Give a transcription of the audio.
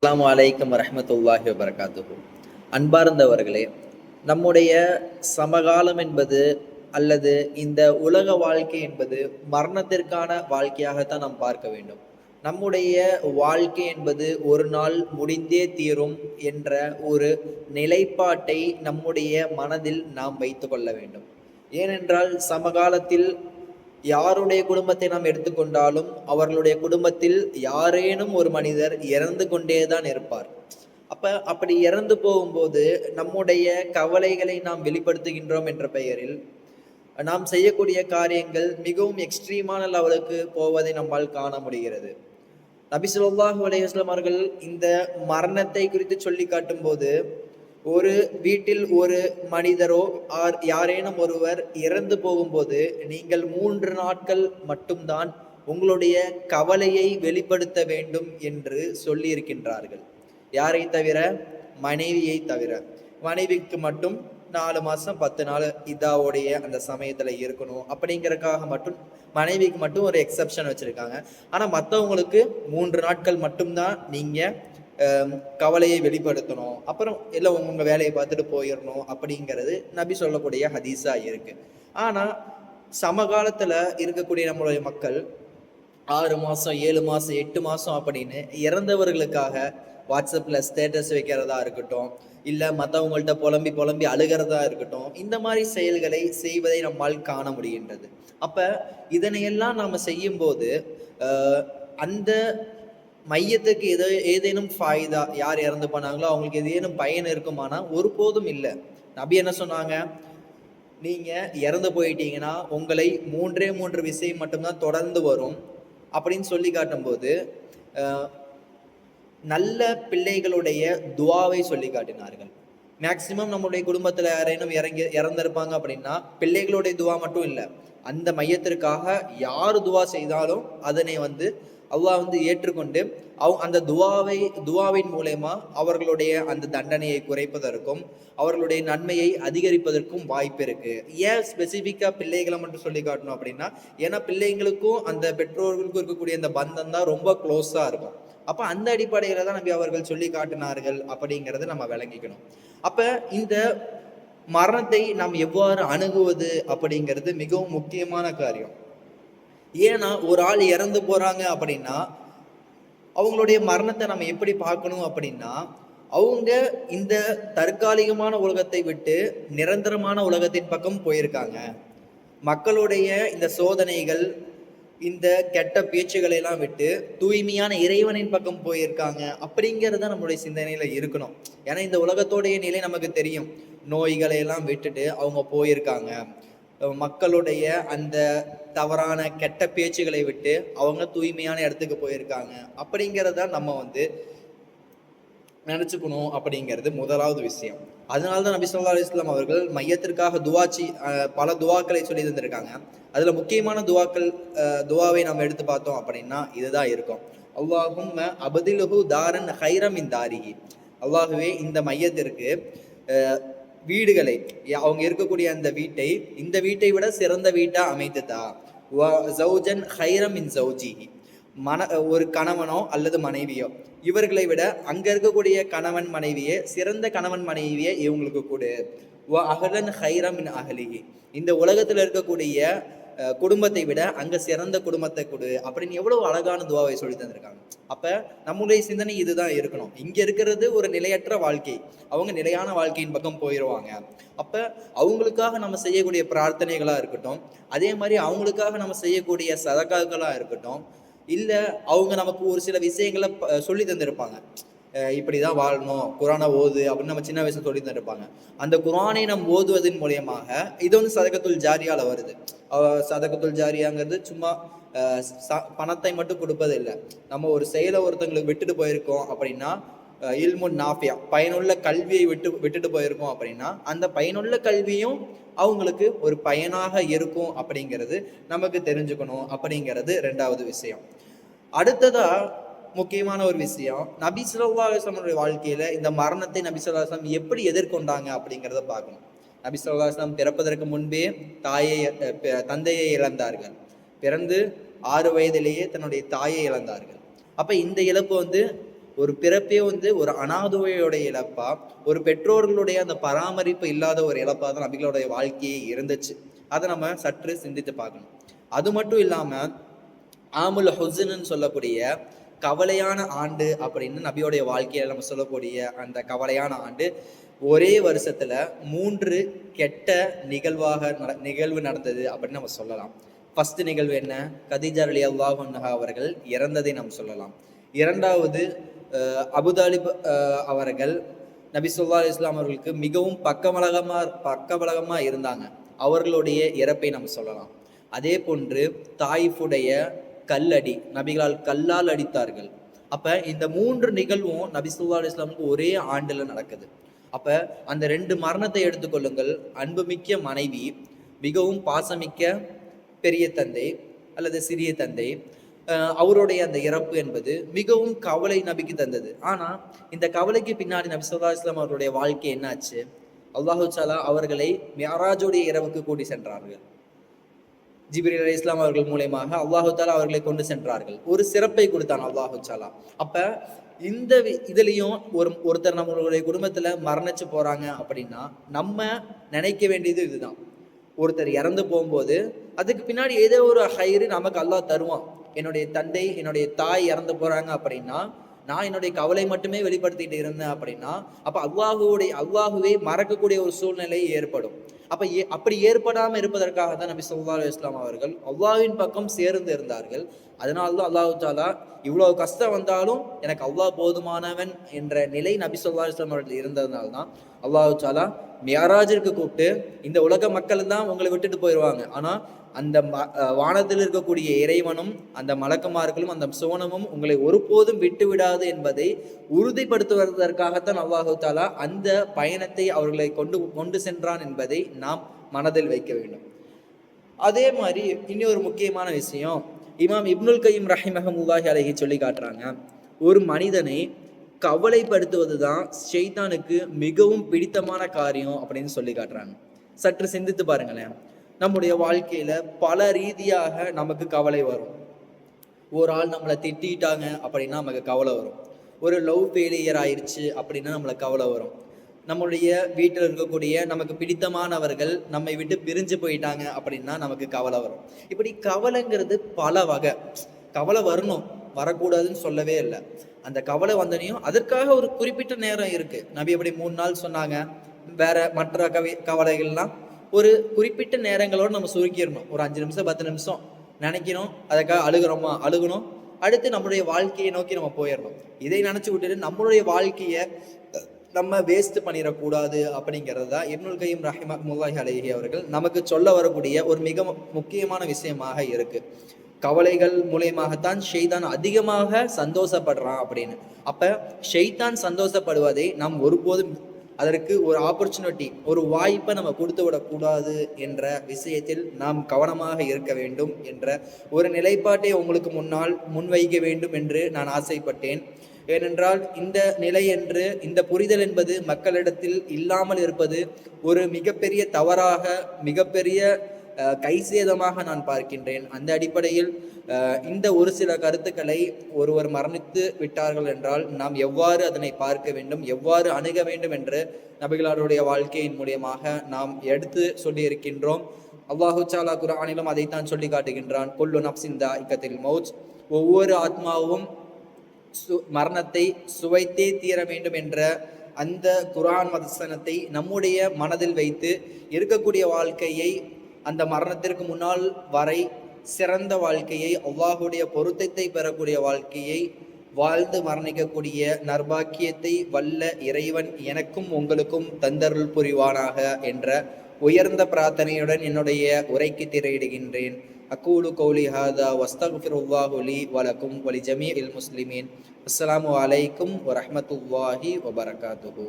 அஸ்ஸலாமு அலைக்கும் வரஹ்மத்துல்லாஹி வபரகாத்துஹு. அன்பார்ந்தவர்களே, நம்முடைய சமகாலம் என்பது அல்லது இந்த உலக வாழ்க்கை என்பது மரணத்திற்கான வாழ்க்கையாகத்தான் நாம் பார்க்க வேண்டும். நம்முடைய வாழ்க்கை என்பது ஒரு நாள் முடிந்தே தீரும் என்ற ஒரு நிலைப்பாட்டை நம்முடைய மனதில் நாம் வைத்து கொள்ள வேண்டும். ஏனென்றால் சமகாலத்தில் யாருடைய குடும்பத்தை நாம் எடுத்துக்கொண்டாலும் அவர்களுடைய குடும்பத்தில் யாரேனும் ஒரு மனிதர் இறந்து கொண்டேதான் இருப்பார். அப்படி இறந்து போகும்போது நம்முடைய கவலைகளை நாம் வெளிப்படுத்துகின்றோம் என்ற பெயரில் நாம் செய்யக்கூடிய காரியங்கள் மிகவும் எக்ஸ்ட்ரீமான லெவலுக்கு போவதை நம்மால் காண முடிகிறது. நபி ஸல்லல்லாஹு அலைஹி வஸல்லம் அவர்கள் இந்த மரணத்தை குறித்து சொல்லி காட்டும் போது, ஒரு வீட்டில் ஒரு மனிதரோ யாரேனும் ஒருவர் இறந்து போகும்போது நீங்கள் 3 நாட்கள் மட்டும்தான் உங்களுடைய கவலையை வெளிப்படுத்த வேண்டும் என்று சொல்லி இருக்கின்றார்கள். யாரை தவிர? மனைவியை தவிர. மனைவிக்கு மட்டும் 4 மாசம் 10 நாள் இதாவுடைய அந்த சமயத்துல இருக்கணும் அப்படிங்கறதுக்காக மட்டும் மனைவிக்கு மட்டும் ஒரு எக்ஸப்ஷன் வச்சிருக்காங்க. ஆனா மற்றவங்களுக்கு 3 நாட்கள் மட்டும்தான் நீங்க கவலையை வெளிப்படுத்தணும், அப்புறம் எல்லாம் உங்க வேலையை பார்த்துட்டு போயிடணும் அப்படிங்கிறது நபி சொல்லக்கூடிய ஹதீஸா இருக்கு. ஆனா சமகாலத்துல இருக்கக்கூடிய நம்மளுடைய மக்கள் 6 மாசம் 7 மாசம் 8 மாசம் அப்படின்னு இறந்தவர்களுக்காக வாட்ஸ்அப்ல ஸ்டேட்டஸ் வைக்கிறதா இருக்கட்டும், இல்ல மற்றவங்கள்ட்ட புலம்பி புலம்பி அழுகிறதா இருக்கட்டும், இந்த மாதிரி செயல்களை செய்வதை நம்மால் காண முடிகின்றது. அப்ப இதனையெல்லாம் நாம செய்யும் போது அந்த மையத்துக்கு ஏதேனும் ஃபாயிதா, யார் இறந்து போனாங்களோ அவங்களுக்கு ஏதேனும் பயன் இருக்குமானா ஒருபோதும் இல்லை. நபி என்ன சொன்னாங்க? நீங்க இறந்து போயிட்டீங்கன்னா உங்களை 3 விஷயம் மட்டும்தான் தொடர்ந்து வரும் அப்படின்னு சொல்லி காட்டும்போது நல்ல பிள்ளைகளுடைய துவாவை சொல்லி காட்டினார்கள். மேக்சிமம் நம்முடைய குடும்பத்துல யாரேனும் இறந்திருப்பாங்க அப்படின்னா பிள்ளைகளுடைய துவா மட்டும் இல்லை, அந்த மையத்திற்காக யார் துவா செய்தாலும் அதனை அல்லாஹ் ஏற்றுக்கொண்டு அந்த துவாவின் மூலமா அவர்களுடைய அந்த தண்டனையை குறைப்பதற்கும் அவர்களுடைய நன்மையை அதிகரிப்பதற்கும் வாய்ப்பு இருக்கு. ஏன் ஸ்பெசிஃபிக்கா பிள்ளைகளை மட்டும் சொல்லி காட்டணும் அப்படின்னா, ஏன்னா பிள்ளைங்களுக்கும் அந்த பெற்றோர்களுக்கும் இருக்கக்கூடிய அந்த பந்தம் தான் ரொம்ப க்ளோஸா இருக்கும். அப்ப அந்த அடிப்படையில தான் நபி அவர்கள் சொல்லி காட்டினார்கள் அப்படிங்கிறத நம்ம விளங்கிக்கணும். அப்ப இந்த மரணத்தை நாம் எவ்வாறு அணுகுவது அப்படிங்கிறது மிகவும் முக்கியமான காரியம். ஏன்னா ஒரு ஆள் இறந்து போறாங்க அப்படின்னா அவங்களுடைய மரணத்தை நம்ம எப்படி பார்க்கணும் அப்படின்னா, அவங்க இந்த தற்காலிகமான உலகத்தை விட்டு நிரந்தரமான உலகத்தின் பக்கம் போயிருக்காங்க. மக்களுடைய இந்த சோதனைகள், இந்த கெட்ட பேச்சுகளை எல்லாம் விட்டு தூய்மையான இறைவனின் பக்கம் போயிருக்காங்க அப்படிங்கிறத நம்மளுடைய சிந்தனையில இருக்கணும். ஏன்னா இந்த உலகத்தோடைய நிலை நமக்கு தெரியும். நோய்களை எல்லாம் விட்டுட்டு அவங்க போயிருக்காங்க. மக்களுடைய அந்த தவறான கெட்ட பேச்சுகளை விட்டு அவங்க தூய்மையான இடத்துக்கு போயிருக்காங்க அப்படிங்கிறத நம்ம நினைச்சுக்கணும் அப்படிங்கிறது முதலாவது விஷயம். அதனால்தான் நபி ஸல்லல்லாஹு அலைஹி வஸல்லம் அவர்கள் மையத்திற்காக பல துவாக்களை சொல்லி தந்திருக்காங்க. அதுல முக்கியமான துவாவை நம்ம எடுத்து பார்த்தோம் அப்படின்னா இதுதான் இருக்கும். அல்லாஹும்ம அபதிலுஹு தாரன் ஹைரம் மின் தாரிஹி. அல்லாஹுவே இந்த மையத்திற்கு வீடுகளை, அவங்க இருக்கக்கூடிய அந்த வீட்டை இந்த வீட்டை விட சிறந்த வீட்டா அமைத்துதா. ஜௌஜன் ஹைரம் மின் ஜௌஜிஹி. ஒரு கணவனோ அல்லது மனைவியோ இவர்களை விட அங்க இருக்கக்கூடிய கணவன் மனைவியே சிறந்த கணவன் மனைவியே இவங்களுக்கு கொடு. அஹ்லன் ஹைரம் மின் அஹ்லிஹி. இந்த உலகத்துல இருக்கக்கூடிய குடும்பத்தை விட அங்க சிறந்த குடும்பத்தை கொடு அப்படின்னு எவ்வளவு அழகான துவாவை சொல்லி தந்திருக்காங்க. அப்ப நம்முடைய சிந்தனை இதுதான் இருக்கணும். இங்க இருக்கிறது ஒரு நிலையற்ற வாழ்க்கை, அவங்க நிலையான வாழ்க்கையின் பக்கம் போயிடுவாங்க. அப்ப அவங்களுக்காக நம்ம செய்யக்கூடிய பிரார்த்தனைகளா இருக்கட்டும், அதே மாதிரி அவங்களுக்காக நம்ம செய்யக்கூடிய சதகாக்களா இருக்கட்டும், இல்ல அவங்க நமக்கு ஒரு சில விஷயங்களை சொல்லி தந்திருப்பாங்க. இப்படிதான் வாழணும், குரானை ஓது அப்படின்னு நம்ம சின்ன வயசுல சொல்லி தந்திருப்பாங்க. அந்த குரானை நம்ம ஓதுவதன் மூலியமாக இது சதகத்துல் ஜாரியால வருது. சதகத்துல் ஜாரியாங்கிறது சும்மா பணத்தை மட்டும் கொடுப்பது இல்லை. நம்ம ஒரு செயலை ஒருத்தங்களுக்கு விட்டுட்டு போயிருக்கோம் அப்படின்னா, இல்முன் நாஃபியா, பயனுள்ள கல்வியை விட்டுட்டு போயிருக்கோம் அப்படின்னா அந்த பயனுள்ள கல்வியும் அவங்களுக்கு ஒரு பயனாக இருக்கும் அப்படிங்கிறது நமக்கு தெரிஞ்சுக்கணும் அப்படிங்கிறது 2வது விஷயம். அடுத்ததா முக்கியமான ஒரு விஷயம், நபி ஸல்லல்லாஹு அலைஹி வஸல்லம் வாழ்க்கையில இந்த மரணத்தை நபி ஸல்லல்லாஹு அலைஹி வஸல்லம் எப்படி எதிர்கொண்டாங்க அப்படிங்கிறத பார்க்கணும். நபி ஸல்லல்லாஹு அலைஹி வஸல்லம் பிறப்பதற்கு முன்பே தந்தையை இழந்தார்கள். பிறந்து 6 வயதிலேயே தன்னுடைய தாயை இழந்தார்கள். அப்ப இந்த இழப்பு ஒரு பிறப்பே வந்து ஒரு அனாதையோடைய இழப்பா, ஒரு பெற்றோர்களுடைய அந்த பராமரிப்பு இல்லாத ஒரு இழப்பா தான் நபிகளுடைய வாழ்க்கையே இருந்துச்சு. அதை நம்ம சற்று சிந்தித்து பார்க்கணும். அது மட்டும் இல்லாம ஆமுல் ஹுஸ்ன்னு சொல்லக்கூடிய கவலையான ஆண்டு அப்படின்னு நபியோடைய வாழ்க்கையில நம்ம சொல்லக்கூடிய அந்த கவலையான ஆண்டு, ஒரே வருஷத்துல 3 கெட்ட நிகழ்வு நடந்தது அப்படின்னு நம்ம சொல்லலாம். ஃபர்ஸ்ட் நிகழ்வு என்ன? கதீஜா ரலியல்லாஹு அன்ஹா அவர்கள் இறந்ததை நாம் சொல்லலாம். இரண்டாவது, அபுதாலிப் அவர்கள் நபி ஸல்லல்லாஹு அலைஹி வஸல்லம் அவர்களுக்கு மிகவும் பக்கபலகமா இருந்தாங்க. அவர்களுடைய இறப்பை நம்ம சொல்லலாம். அதே போன்று தாயிஃபுடைய கல்லடி, நபிகளால் கல்லால் அடித்தார்கள். அப்ப இந்த 3 நிகழ்வும் நபி ஸல்லல்லாஹு அலைஹி வஸல்லம் ஒரே ஆண்டுல நடக்குது. அப்ப அந்த 2 மரணத்தை எடுத்துக்கொள்ளுங்கள். அன்புமிக்க மனைவி, மிகவும் பாசமிக்க பெரிய தந்தை அல்லது சிறிய தந்தை, அவருடைய அந்த இறப்பு என்பது மிகவும் கவலை நபிக்கு தந்தது. ஆனா இந்த கவலைக்கு பின்னாடி நபி ஸல்லல்லாஹு அலைஹி வஸல்லம் அவருடைய வாழ்க்கை என்னாச்சு? அல்லாஹு தஆலா அவர்களை மிஅராஜுடைய இரவுக்கு கூட்டி சென்றார்கள். ஜிப்ரீல் அலைஹிஸ்ஸலாம் அவர்கள் மூலமாக அல்லாஹு தஆலா அவர்களை கொண்டு சென்றார்கள். ஒரு சிறப்பை கொடுத்தான் அல்லாஹு தஆலா. அப்ப இந்த இதுலயும் ஒருத்தர் நம்மளுடைய குடும்பத்துல மரணிச்சு போறாங்க அப்படின்னா நம்ம நினைக்க வேண்டியது இதுதான். ஒருத்தர் இறந்து போகும்போது அதுக்கு பின்னாடி ஏதோ ஒரு ஹைரு நமக்கு அல்லாஹ் தருவான். என்னுடைய தந்தை, என்னுடைய தாய் இறந்து போறாங்க அப்படின்னா நான் என்னுடைய கவலை மட்டுமே வெளிப்படுத்திட்டு இருந்தேன் அப்படின்னா அப்ப அல்லாஹுவே மறக்கக்கூடிய ஒரு சூழ்நிலை ஏற்படும். அப்படி ஏற்படாம இருப்பதற்காக தான் நபி ஸல்லல்லாஹு அலைஹி வஸல்லம் அவர்கள் அல்லாஹ்வின் பக்கம் சேர்ந்து இருந்தார்கள். அதனால்தான் அல்லாஹு தஆலா இவ்வளவு கஷ்டம் வந்தாலும் எனக்கு அல்லாஹ் போதுமானவன் என்ற நிலை நபி ஸல்லல்லாஹு அலைஹி வஸல்லம் அவர்கள் இருந்ததுனால்தான் அல்லாஹு தஆலா மியராஜிற்கு கூப்பிட்டு, இந்த உலக மக்கள் தான் உங்களை விட்டுட்டு போயிடுவாங்க, ஆனா அந்த வானத்தில் இருக்கக்கூடிய இறைவனும் அந்த மலக்குமார்களும் அந்த சுவனமும் உங்களை ஒருபோதும் விட்டு விடாது என்பதை உறுதிப்படுத்துவதற்காகத்தான் அல்லாஹு தஆலா அந்த பயணத்தை அவர்களை கொண்டு சென்றான் என்பதை நாம் மனதில் வைக்க வேண்டும். அதே மாதிரி இன்னொரு முக்கியமான விஷயம், இமாம் இப்னுல் கையிம் ரஹிமஹுல்லாஹி அலைஹி சொல்லி காட்டுறாங்க, ஒரு மனிதனை கவலைப்படுத்துவதுதான் ஷைத்தானுக்கு மிகவும் பிடித்தமான காரியம் அப்படின்னு சொல்லி காட்டுறாங்க. சற்று சிந்தித்து பாருங்களேன். நம்முடைய வாழ்க்கையில பல ரீதியாக நமக்கு கவலை வரும். ஒரு ஆள் நம்மளை திட்டாங்க அப்படின்னா நமக்கு கவலை வரும். ஒரு லவ் ஃபெயிலியர் ஆயிடுச்சு அப்படின்னா நம்மளுக்கு கவலை வரும். நம்முடைய வீட்டில் இருக்கக்கூடிய நமக்கு பிடித்தமானவர்கள் நம்மை விட்டு பிரிஞ்சு போயிட்டாங்க அப்படின்னா நமக்கு கவலை வரும். இப்படி கவலைங்கிறது பல வகை. கவலை வரணும், வரக்கூடாதுன்னு சொல்லவே இல்லை. அந்த கவலை வந்தனையும் அதற்காக ஒரு குறிப்பிட்ட நேரம் இருக்கு. நபி எப்படி 3 நாள் சொன்னாங்க. வேற மற்ற கவலைகள்லாம் ஒரு குறிப்பிட்ட நேரங்களோடு நம்ம சுருக்கிடணும். ஒரு 5 நிமிஷம் 10 நிமிஷம் நினைக்கணும், அதுக்காக அழுகணும், அடுத்து நம்மளுடைய வாழ்க்கையை நோக்கி நம்ம போயிடணும். இதை நினைச்சு விட்டுட்டு நம்மளுடைய வாழ்க்கையை நம்ம வேஸ்ட் பண்ணிடக்கூடாது அப்படிங்கிறது தான் இப்னுல் கையிம் ரஹிமஹுல்லாஹி அலைஹி அவர்கள் நமக்கு சொல்ல வரக்கூடிய ஒரு மிக முக்கியமான விஷயமாக இருக்கு. கவலைகள் மூலயமாகத்தான் ஷைத்தான் அதிகமாக சந்தோஷப்படுறான் அப்படின்னு. அப்ப ஷைத்தான் சந்தோஷப்படுவதை நாம் ஒருபோதும் அதற்கு ஒரு ஆப்பர்ச்சுனிட்டி, ஒரு வாய்ப்பை நம்ம கொடுத்து விடக்கூடாது என்ற விஷயத்தில் நாம் கவனமாக இருக்க வேண்டும் என்ற ஒரு நிலைப்பாட்டை உங்களுக்கு முன்னால் முன்வைக்க வேண்டும் என்று நான் ஆசைப்பட்டேன். ஏனென்றால் இந்த நிலை என்று, இந்த புரிதல் என்பது மக்களிடத்தில் இல்லாமல் இருப்பது ஒரு மிகப்பெரிய தவறாக, மிகப்பெரிய கைசேதமாக நான் பார்க்கின்றேன். அந்த அடிப்படையில் இந்த ஒரு சில கருத்துக்களை ஒருவர் மரணித்து விட்டார்கள் என்றால் நாம் எவ்வாறு அதனை பார்க்க வேண்டும், எவ்வாறு அணுக வேண்டும் என்று நபிகளாருடைய வாழ்க்கையின் மூலியமாக நாம் எடுத்து சொல்லியிருக்கின்றோம். அல்லாஹு தஆலா குர்ஆனிலும் அதைத்தான் சொல்லி காட்டுகின்றான். குல்லு நஃப்ஸின் தாஇகத்துல் மௌத், ஒவ்வொரு ஆத்மாவும் மரணத்தை சுவைத்தே தீர வேண்டும் என்ற அந்த குர்ஆன் வசனத்தை நம்முடைய மனதில் வைத்து இருக்கக்கூடிய வாழ்க்கையை, அந்த மரணத்திற்கு முன்னால் வரை சிறந்த வாழ்க்கையை, அல்லாஹுடைய பொருத்தத்தை பெறக்கூடிய வாழ்க்கையை வாழ்ந்து மரணிக்கக்கூடிய நற்பாக்கியத்தை வல்ல இறைவன் எனக்கும் உங்களுக்கும் தந்தருள் புரிவானாக என்ற உயர்ந்த பிரார்த்தனையுடன் என்னுடைய உரைக்கு திரையிடுகின்றேன். அக்கூலு கௌலி ஹாதா வஸ்தக்ஃபிருல்லாஹு லி வலக்கும் வலி ஜமீஇல் முஸ்லிமீன். அஸ்ஸலாமு அலைக்கும் வரஹ்மத்துல்லாஹி வபரகாத்துஹு.